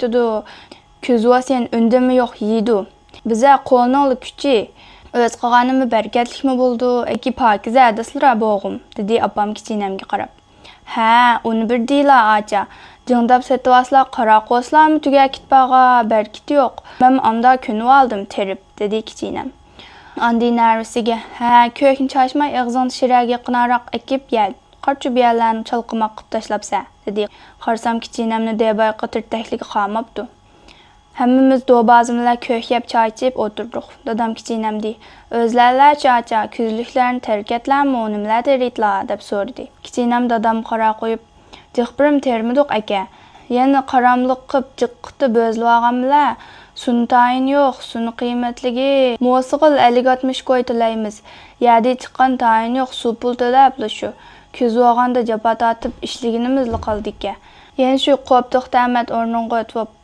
ketdi. Ko'zva sen undimi yo'q yeydi. Biza qo'lning kuchi o'z qilganimi barkatlikmi bo'ldi, eki pokiza adaslar bo'g'im, dedi opam kichkinamga qarab. Ha, uni bir deyla acha. Jingdab setvaslar qara qo'slarmi tuga kitpaga barkit yo'q. Men anda kunib oldim terib, dedi kichkinam. Andi narvisiga, ha, ko'kni chashmay og'zini shiraga qinaroq ekib yel. Qarchu biyalarni chalqimoq qilib tashlabsa, dedi. Qarsam kichkinamni debay qitirtakligi qolmabdi. Hammamiz dobazimlar köhkep çay içip oturduk. Dadam kichkinamdi. Özlerler çaça, küzlüklerini terketlermi onimler deritla, deb sordi. Kichkinam dadam qara qo'yib, jiqbirim termidik aka. Yana qaramliq qilib jiqqiti bo'zlag'amlar. Suni tayin yo'q, suni qiymatligi. Mo'sig'il 50-60 qo'y tilaymiz. Yadi chiqqan tayin yo'q, suv pul tilabli shu. Ko'zvag'anda japa tatib ishliginimizli qildik. Yana shu qo'ptiq ta'mat o'rninga o'tib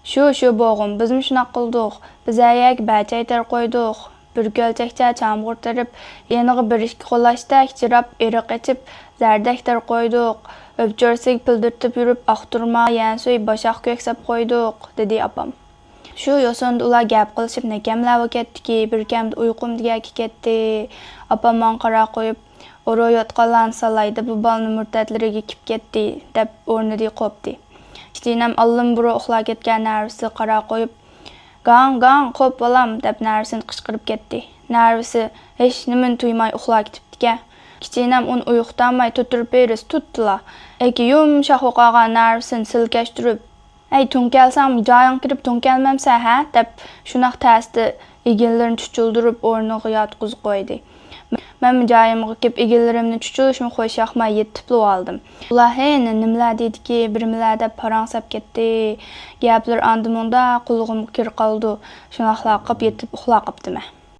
Shu bo'g'im, biz shunaq qildik. Biz ayak bachaytar qo'ydik. Bir gölchakcha chamg'urtirib, yeniga bir ikki qo'lashdak chirab, eriq ichib, zardaktar qo'ydik. O'pchorsak pildirtib yurib, aqturma, yansoy boshaq ko'ksab qo'ydik, dedi opam. Shu yo'sinda ular gap qilishib nekamlab ketdiki, bir kamda uyqum digaki ketdi. Opam man qara qo'yib, oro yotqanlan salaydi, bu balni murtatlariga kip ketdi, deb o'rnida qopdi. Kichkinam allim buru uxlab ketgan narvisi qara qo'yib, "Gang, qo'p bolam" deb narvisini qishqirib ketdi. Narvisi hech nimani tuymay uxlab ketibdi. Kichkinam uni uyqutamay tuturib beris tutdilar. Eki yumshoq o'qagan narvisini silkashtirib, "Ey to'nkelsam joying kirib to'nkelmamsa ha?" deb shunaq tasdi eginlarini chuchuldirib o'rniga yotqizib qo'ydi. Men joyimga kelib egillarimni chuchulishni qo'yshaqmay yetib oldim. Ular heyni nimlar dediki, birmilar deb parangsab ketdi. Gaplar andimunda qulog'imga kir qoldi. Shunaqlar qilib yetib uxlab qopdim.